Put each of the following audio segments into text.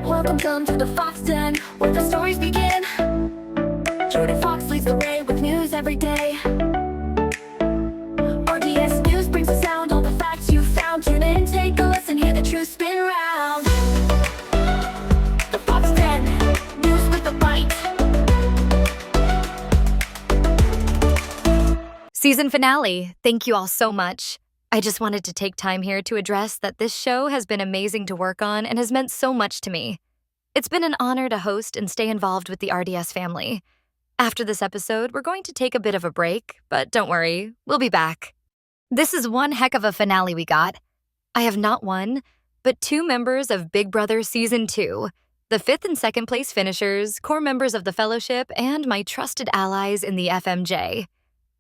Welcome to the Fox Den, where the stories begin. Jordan Fox leads the way with news every day. RDS News brings the sound, all the facts you found. Tune in, take a listen, hear the truth spin round. The Fox Den, news with a bite. Season finale. Thank you all so much. I just wanted to take time here to address that this show has been amazing to work on and has meant so much to me. It's been an honor to host and stay involved with the RDS family. After this episode, we're going to take a bit of a break, but don't worry, we'll be back. This is one heck of a finale we got. I have not one, but two members of Big Brother Season 2, the 5th and 2nd place finishers, core members of the Fellowship, and my trusted allies in the FMJ.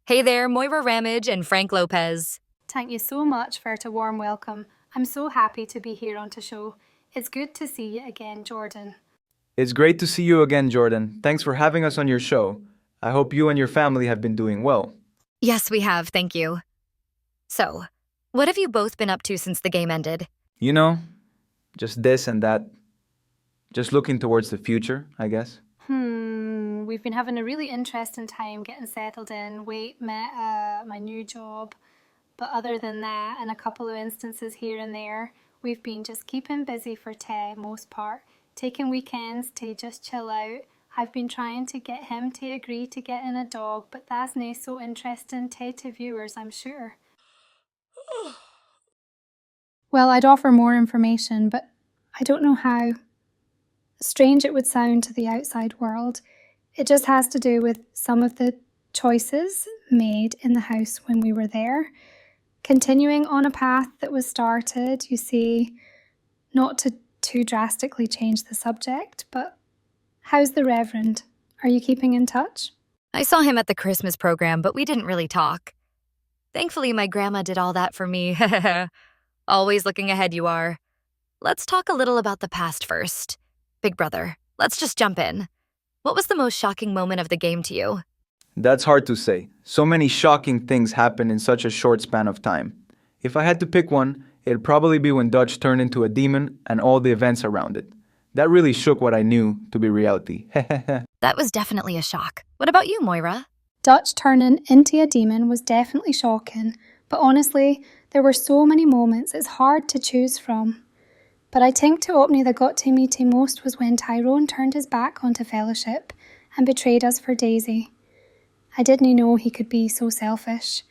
Hey there, Moira Ramage and Frank Lopez. Thank you so much for a warm welcome. I'm so happy to be here on the show. It's good to see you again, Jordan. It's great to see you again, Jordan. Thanks for having us on your show. I hope you and your family have been doing well. Yes, we have, thank you. So, what have you both been up to since the game ended? You know, just this and that. Just looking towards the future, I guess. We've been having a really interesting time getting settled in. Met my new job. But other than that, and a couple of instances here and there, we've been just keeping busy for the most part, taking weekends to just chill out. I've been trying to get him to agree to getting a dog, but that's not so interesting to viewers, I'm sure. Well, I'd offer more information, but I don't know how. Strange it would sound to the outside world. It just has to do with some of the choices made in the house when we were there. Continuing on a path that was started, you see, not to too drastically change the subject, but how's the Reverend? Are you keeping in touch? I saw him at the Christmas program, but we didn't really talk. Thankfully, my grandma did all that for me. Always looking ahead you are. Let's talk a little about the past first. Big Brother, let's just jump in. What was the most shocking moment of the game to you? That's hard to say. So many shocking things happened in such a short span of time. If I had to pick one, it'd probably be when Dutch turned into a demon and all the events around it. That really shook what I knew to be reality. That was definitely a shock. What about you, Moira? Dutch turning into a demon was definitely shocking, but honestly, there were so many moments it's hard to choose from. But I think the opening that got to me the most was when Tyrone turned his back onto Fellowship and betrayed us for Daisy. I didn't know he could be so selfish.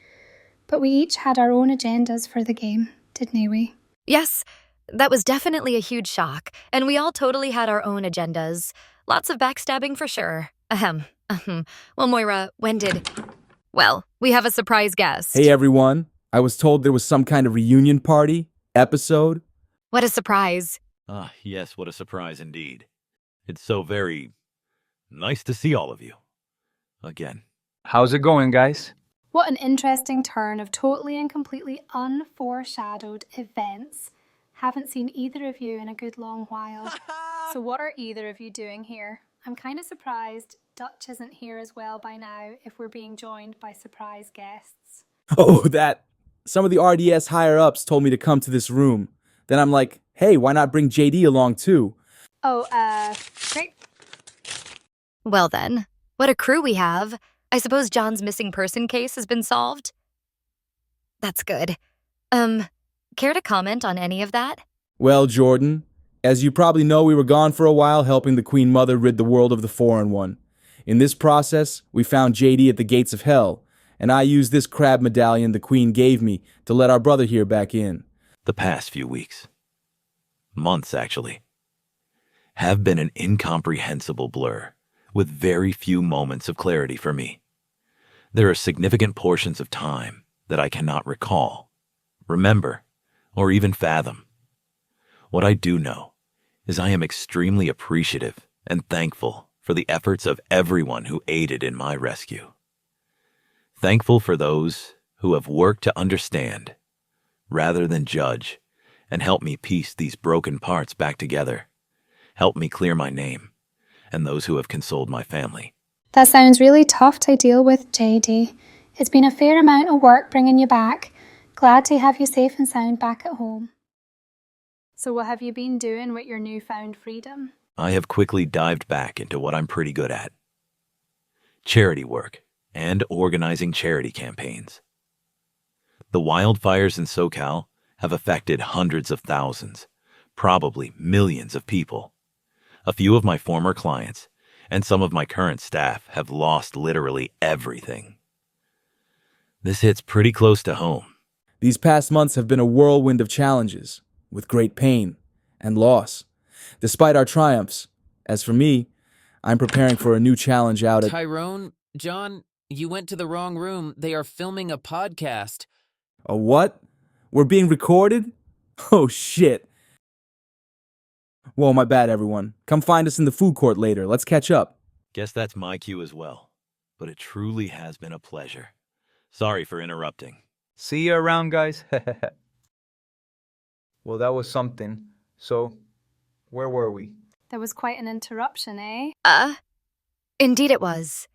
But we each had our own agendas for the game, didn't we? Yes, that was definitely a huge shock, and we all totally had our own agendas. Lots of backstabbing for sure. Well, Moira, Well, we have a surprise guest. Hey, everyone. I was told there was some kind of reunion party, episode. What a surprise. Ah, yes, what a surprise indeed. It's so very nice to see all of you. Again. How's it going, guys? What an interesting turn of totally and completely unforeshadowed events. Haven't seen either of you in a good long while. So what are either of you doing here? I'm kind of surprised Dutch isn't here as well by now if we're being joined by surprise guests. Oh, some of the RDS higher-ups told me to come to this room. Then I'm like, hey, why not bring JD along too? Great. Well then, what a crew we have. I suppose John's missing person case has been solved? That's good. Care to comment on any of that? Well, Jordan, as you probably know, we were gone for a while helping the Queen Mother rid the world of the foreign one. In this process, we found JD at the gates of hell, and I used this crab medallion the Queen gave me to let our brother here back in. The past few weeks, months actually, have been an incomprehensible blur, with very few moments of clarity for me. There are significant portions of time that I cannot recall, remember, or even fathom. What I do know is I am extremely appreciative and thankful for the efforts of everyone who aided in my rescue. Thankful for those who have worked to understand, rather than judge, and help me piece these broken parts back together, help me clear my name, and those who have consoled my family. That sounds really tough to deal with, JD. It's been a fair amount of work bringing you back. Glad to have you safe and sound back at home. So what have you been doing with your newfound freedom? I have quickly dived back into what I'm pretty good at: charity work and organizing charity campaigns. The wildfires in SoCal have affected hundreds of thousands, probably millions of people. A few of my former clients and some of my current staff have lost literally everything. This hits pretty close to home. These past months have been a whirlwind of challenges, with great pain and loss. Despite our triumphs, as for me, I'm preparing for a new challenge out at... Tyrone, John, you went to the wrong room. They are filming a podcast. A what? We're being recorded? Oh, shit. Whoa, my bad, everyone. Come find us in the food court later. Let's catch up. Guess that's my cue as well, but it truly has been a pleasure. Sorry for interrupting. See you around, guys. Well, that was something. So, where were we? There was quite an interruption, eh? Indeed it was.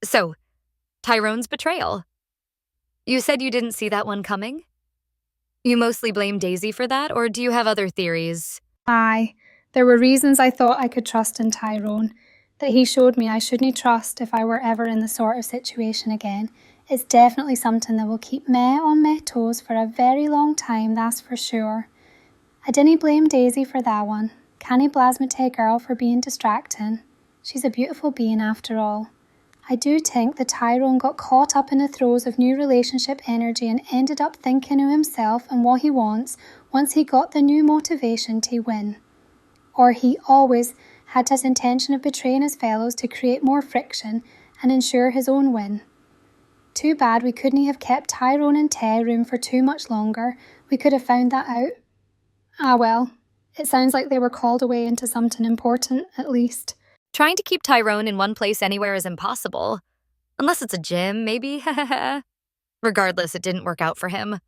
So, Tyrone's betrayal. You said you didn't see that one coming? You mostly blame Daisy for that, or do you have other theories? Aye, there were reasons I thought I could trust in Tyrone, that he showed me I shouldn't trust if I were ever in the sort of situation again. It's definitely something that will keep me on my toes for a very long time, that's for sure. I didn't blame Daisy for that one. Canny blasmate girl for being distracting. She's a beautiful being after all. I do think that Tyrone got caught up in the throes of new relationship energy and ended up thinking of himself and what he wants once he got the new motivation to win. Or he always had this intention of betraying his fellows to create more friction and ensure his own win. Too bad we couldn't have kept Tyrone in Tay room for too much longer. We could have found that out. Ah well, it sounds like they were called away into something important, at least. Trying to keep Tyrone in one place anywhere is impossible. Unless it's a gym, maybe? Regardless, it didn't work out for him.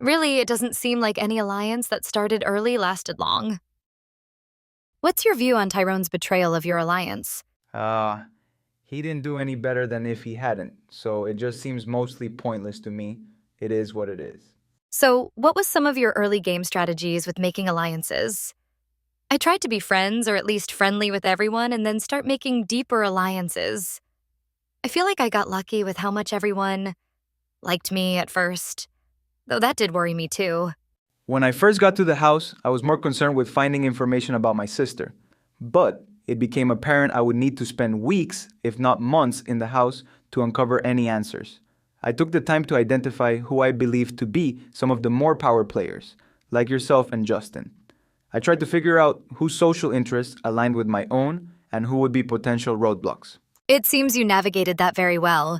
Really, it doesn't seem like any alliance that started early lasted long. What's your view on Tyrone's betrayal of your alliance? He didn't do any better than if he hadn't, so it just seems mostly pointless to me. It is what it is. So, what was some of your early game strategies with making alliances? I tried to be friends, or at least friendly with everyone, and then start making deeper alliances. I feel like I got lucky with how much everyone liked me at first, though that did worry me too. When I first got to the house, I was more concerned with finding information about my sister. But it became apparent I would need to spend weeks, if not months, in the house to uncover any answers. I took the time to identify who I believed to be some of the more power players, like yourself and Justin. I tried to figure out whose social interests aligned with my own and who would be potential roadblocks. It seems you navigated that very well.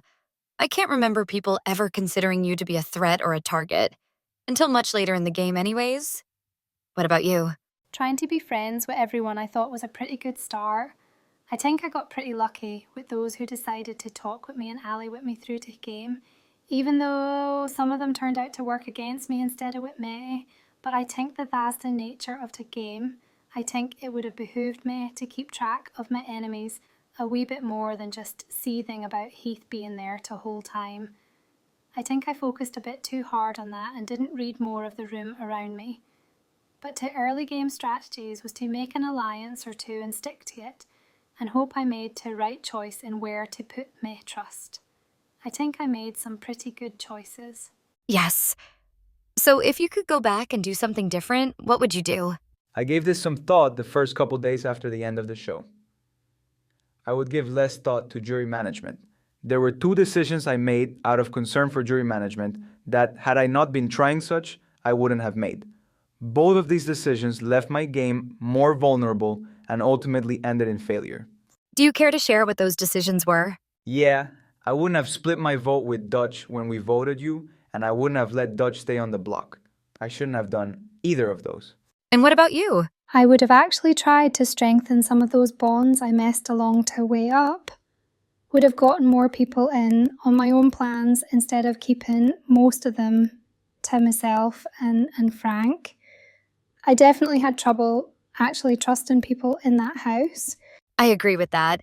I can't remember people ever considering you to be a threat or a target. Until much later in the game anyways. What about you? Trying to be friends with everyone I thought was a pretty good start. I think I got pretty lucky with those who decided to talk with me and ally with me through the game, even though some of them turned out to work against me instead of with me. But I think that that's the nature of the game. I think it would have behooved me to keep track of my enemies a wee bit more than just seething about Heath being there the whole time. I think I focused a bit too hard on that and didn't read more of the room around me. But to early game strategies was to make an alliance or two and stick to it, and hope I made the right choice in where to put my trust. I think I made some pretty good choices. Yes. So if you could go back and do something different, what would you do? I gave this some thought the first couple days after the end of the show. I would give less thought to jury management. There were 2 decisions I made out of concern for jury management that, had I not been trying such, I wouldn't have made. Both of these decisions left my game more vulnerable and ultimately ended in failure. Do you care to share what those decisions were? Yeah, I wouldn't have split my vote with Dutch when we voted you, and I wouldn't have let Dutch stay on the block. I shouldn't have done either of those. And what about you? I would have actually tried to strengthen some of those bonds I messed along the way up. Would have gotten more people in on my own plans instead of keeping most of them to myself and Frank. I definitely had trouble actually trusting people in that house. I agree with that.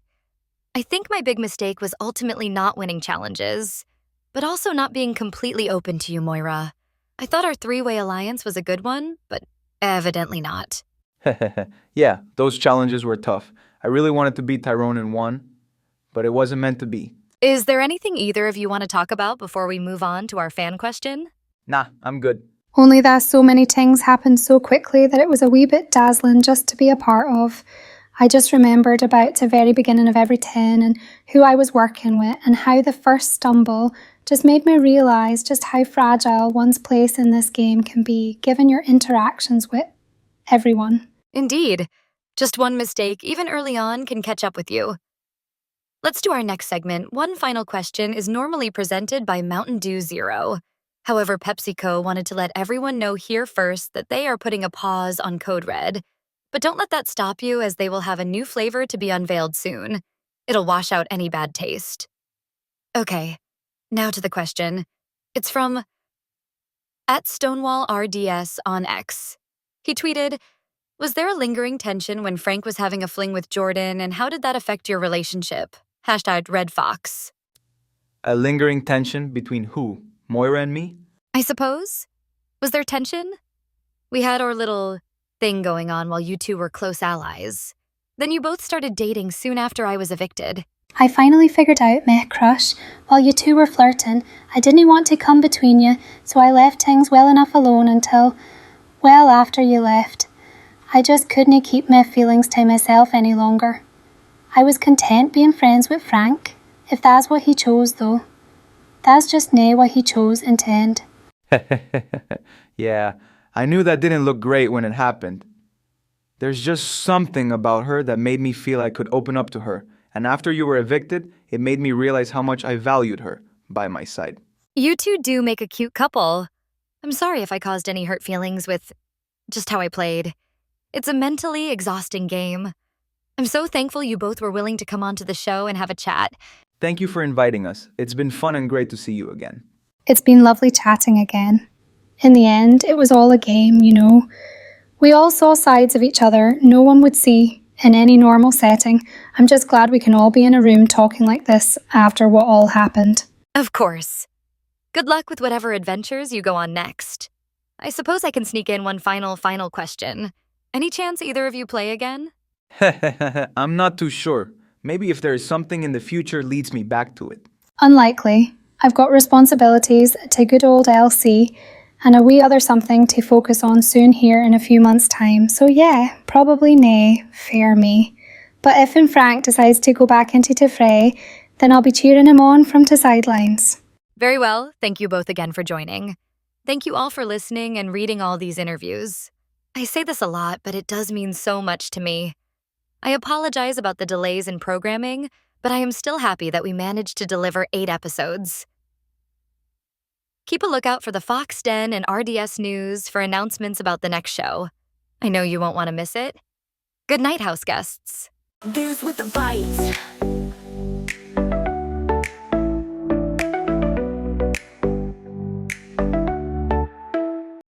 I think my big mistake was ultimately not winning challenges. but also not being completely open to you, Moira. I thought our three-way alliance was a good one, but evidently not. Yeah, those challenges were tough. I really wanted to beat Tyrone in one, but it wasn't meant to be. Is there anything either of you want to talk about before we move on to our fan question? Nah, I'm good. Only that so many things happened so quickly that it was a wee bit dazzling just to be a part of. I just remembered about the very beginning of every 10 and who I was working with and how the first stumble just made me realise just how fragile one's place in this game can be given your interactions with everyone. Indeed. Just one mistake, even early on, can catch up with you. Let's do our next segment. One final question is normally presented by Mountain Dew Zero. However, PepsiCo wanted to let everyone know here first that they are putting a pause on Code Red. But don't let that stop you, as they will have a new flavor to be unveiled soon. It'll wash out any bad taste. Okay, now to the question. It's from @StonewallRDS on X. He tweeted, "Was there a lingering tension when Frank was having a fling with Jordan, and how did that affect your relationship? #RedFox. A lingering tension between who? Moira and me? I suppose? Was there tension? We had our little thing going on while you two were close allies. Then you both started dating soon after I was evicted. I finally figured out my crush. While you two were flirting, I didn't want to come between you, so I left things well enough alone until, well, after you left. I just couldn't keep my feelings to myself any longer. I was content being friends with Frank, if that's what he chose though. That's just nae what he chose in the end." Yeah, I knew that didn't look great when it happened. There's just something about her that made me feel I could open up to her, and after you were evicted, it made me realize how much I valued her by my side. You two do make a cute couple. I'm sorry if I caused any hurt feelings with just how I played. It's a mentally exhausting game. I'm so thankful you both were willing to come onto the show and have a chat. Thank you for inviting us. It's been fun and great to see you again. It's been lovely chatting again. In the end, it was all a game, you know. We all saw sides of each other no one would see in any normal setting. I'm just glad we can all be in a room talking like this after what all happened. Of course. Good luck with whatever adventures you go on next. I suppose I can sneak in one final question. Any chance either of you play again? I'm not too sure. Maybe if there is something in the future leads me back to it. Unlikely. I've got responsibilities to good old LC and a wee other something to focus on soon here in a few months' time. So yeah, probably nay, fair me. But if and Frank decides to go back into the fray, then I'll be cheering him on from the sidelines. Very well. Thank you both again for joining. Thank you all for listening and reading all these interviews. I say this a lot, but it does mean so much to me. I apologize about the delays in programming, but I am still happy that we managed to deliver 8 episodes. Keep a lookout for the Fox Den and RDS News for announcements about the next show. I know you won't want to miss it. Good night, house guests. Dudes with the bites.